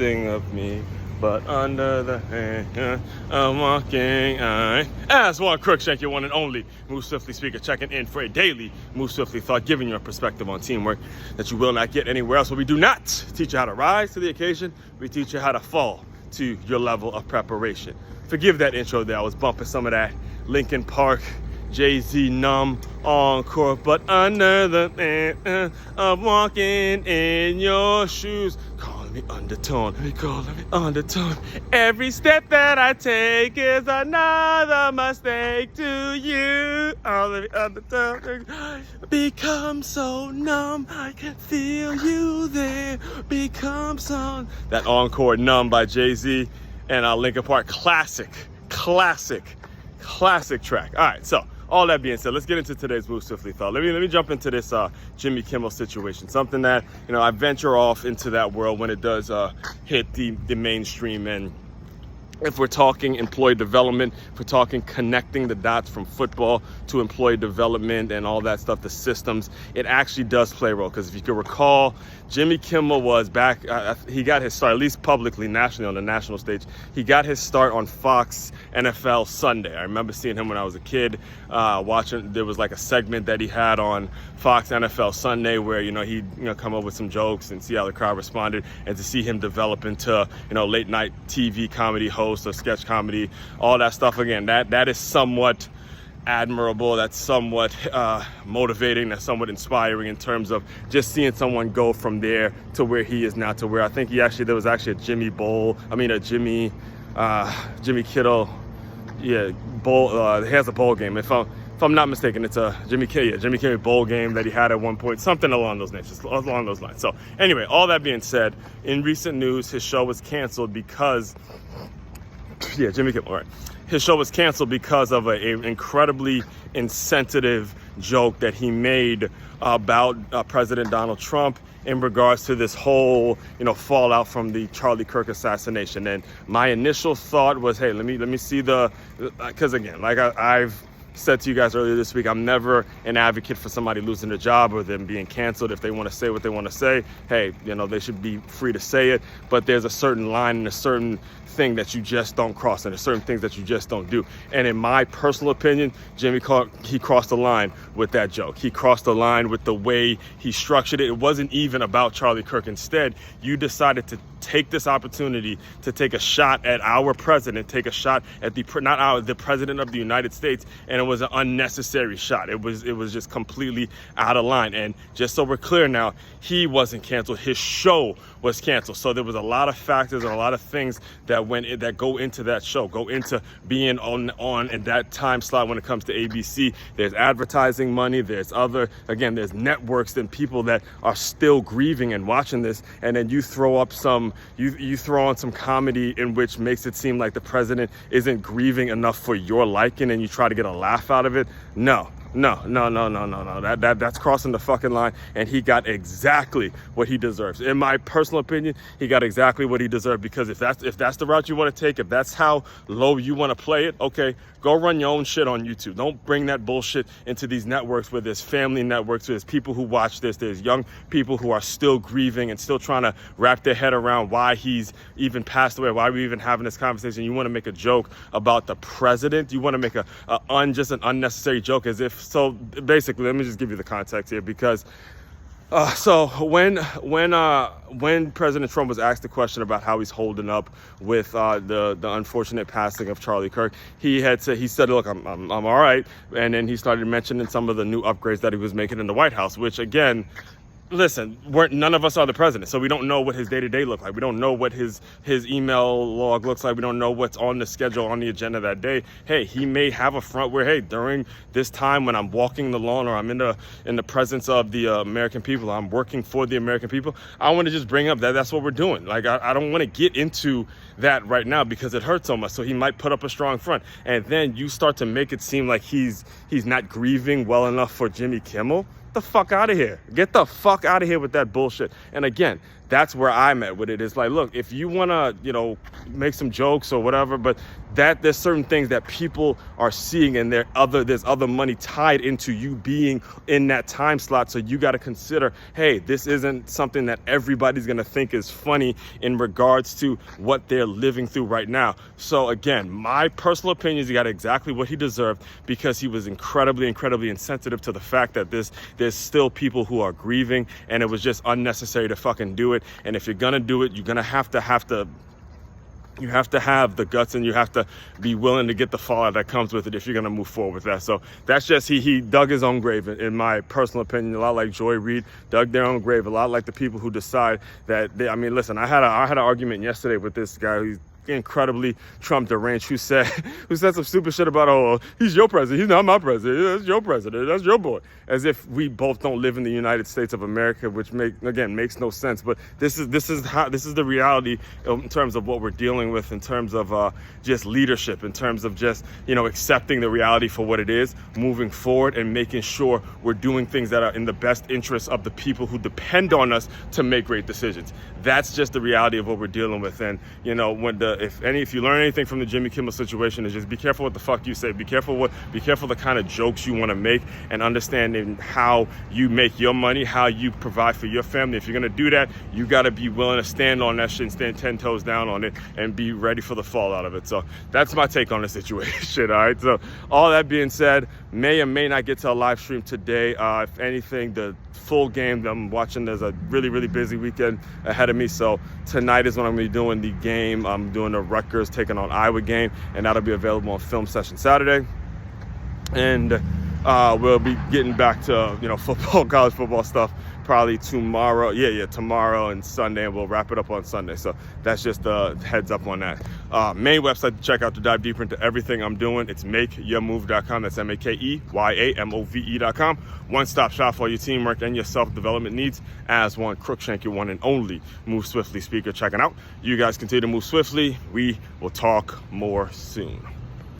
expecting of me, but under the hand, I'm walking. As one Crookshank, your one and only Move Swiftly speaker, checking in for a daily Move Swiftly thought, giving you a perspective on teamwork that you will not get anywhere else. But we do not teach you how to rise to the occasion. We teach you how to fall to your level of preparation. Forgive that intro there. I was bumping some of that Linkin Park, Jay-Z numb encore, but under the I'm walking in your shoes. Calling me undertone, calling me undertone. Every step that I take is another mistake to you. All of the undertone. Become so numb, I can feel you there. Become so. That encore, Numb by Jay-Z and Linkin Park, classic track. All right, so all that being said, let's get into today's Move Swiftly thought. Let me jump into this Jimmy Kimmel situation. Something that, I venture off into that world when it does hit the mainstream. And if we're talking employee development, if we're talking connecting the dots from football to employee development and all that stuff, the systems, it actually does play a role. Because if you can recall, Jimmy Kimmel was back, he got his start, at least publicly, nationally, on the national stage. He got his start on Fox NFL Sunday. I remember seeing him when I was a kid, watching. There was like a segment that he had on Fox NFL Sunday where, he'd come up with some jokes and see how the crowd responded, and to see him develop into, late night TV comedy host or sketch comedy, all that stuff. Again, that is somewhat admirable, that's somewhat motivating, that's somewhat inspiring in terms of just seeing someone go from there to where he is now, to where I think there was actually a Jimmy Kittle, bowl, he has a bowl game, if I'm not mistaken. It's a Jimmy Kimmel bowl game that he had at one point, something along those lines. So anyway, all that being said, in recent news, his show was canceled because Jimmy Kimmel, right? His show was canceled because of an incredibly insensitive joke that he made about President Donald Trump in regards to this whole, fallout from the Charlie Kirk assassination. And my initial thought was, hey, let me see because again, like I've said to you guys earlier this week, I'm never an advocate for somebody losing their job or them being canceled. If they want to say what they want to say, hey, they should be free to say it. But there's a certain line and a certain thing that you just don't cross, and there's certain things that you just don't do. And in my personal opinion, Jimmy Kirk, he crossed the line with that joke. He crossed the line with the way he structured it. It wasn't even about Charlie Kirk. Instead, you decided to take this opportunity to take a shot at our president, take a shot at the president of the United States, and it was an unnecessary shot. It was just completely out of line. And just so we're clear now, he wasn't canceled. His show was canceled. So there was a lot of factors and a lot of things that go into that show, go into being on in that time slot when it comes to ABC. There's advertising money. There's networks and people that are still grieving and watching this, and then you throw up you throw on some comedy in which makes it seem like the president isn't grieving enough for your liking, and you try to get a laugh out of it. No. That's crossing the fucking line, and he got exactly what he deserves. In my personal opinion, he got exactly what he deserved, because if that's the route you want to take, if that's how low you want to play it, okay, go run your own shit on YouTube. Don't bring that bullshit into these networks where there's family networks, where there's people who watch this, there's young people who are still grieving and still trying to wrap their head around why he's even passed away, why we even having this conversation. You want to make a joke about the president? You want to make just an unnecessary joke, as if. So basically, let me just give you the context here, because so when President Trump was asked the question about how he's holding up with the unfortunate passing of Charlie Kirk, he said, look, I'm all right. And then he started mentioning some of the new upgrades that he was making in the White House, which, again, listen, none of us are the president, so we don't know what his day-to-day looks like. We don't know what his email log looks like. We don't know what's on the schedule, on the agenda that day. Hey, he may have a front where, hey, during this time when I'm walking the lawn or I'm in the presence of the American people, I'm working for the American people, I want to just bring up that's what we're doing. Like, I don't want to get into that right now because it hurts so much. So he might put up a strong front, and then you start to make it seem like he's not grieving well enough for Jimmy Kimmel. The fuck out of here. Get the fuck out of here with that bullshit. And again, that's where I'm at with it. It's like, look, if you want to, you know, make some jokes or whatever, but that there's certain things that people are seeing, and there's other money tied into you being in that time slot. So you got to consider, hey, this isn't something that everybody's going to think is funny in regards to what they're living through right now. So again, my personal opinion is he got exactly what he deserved, because he was incredibly insensitive to the fact that there's still people who are grieving, and it was just unnecessary to fucking do it. And if you're going to do it, you're going to have to you have to have the guts, and you have to be willing to get the fallout that comes with it if you're going to move forward with that. So that's just, he dug his own grave, in my personal opinion. A lot like Joy Reid dug their own grave. A lot like the people who decide that I mean, listen, I had an argument yesterday with this guy who's incredibly Trump deranged, who said some stupid shit about, oh, he's your president, he's not my president, that's your president, that's your boy, as if we both don't live in the United States of America, which makes no sense. But this is the reality in terms of what we're dealing with, in terms of just leadership, in terms of just, you know, accepting the reality for what it is, moving forward, and making sure we're doing things that are in the best interest of the people who depend on us to make great decisions. That's just the reality of what we're dealing with. And, you know, if you learn anything from the Jimmy Kimmel situation, is just be careful what the fuck you say. Be careful the kind of jokes you want to make, and understanding how you make your money, how you provide for your family. If you're going to do that, you got to be willing to stand on that shit and stand 10 toes down on it, and be ready for the fallout of it. So that's my take on the situation. All right. So all that being said, may or may not get to a live stream today. If anything, the full game that I'm watching, there's a really busy weekend ahead of me. So tonight is when I'm going to be doing the game. I'm doing the Rutgers taking on Iowa game, and that'll be available on Film Session Saturday. And we'll be getting back to, you know, football, college football stuff probably tomorrow. Tomorrow and Sunday, and we'll wrap it up on Sunday. So that's just a heads up on that. Main website to check out to dive deeper into everything I'm doing, it's makeyourmove.com. That's MakeYamove.com. One-stop shop for your teamwork and your self-development needs. As one, Crookshank, your one and only Move Swiftly speaker, checking out. You guys continue to move swiftly. We will talk more soon.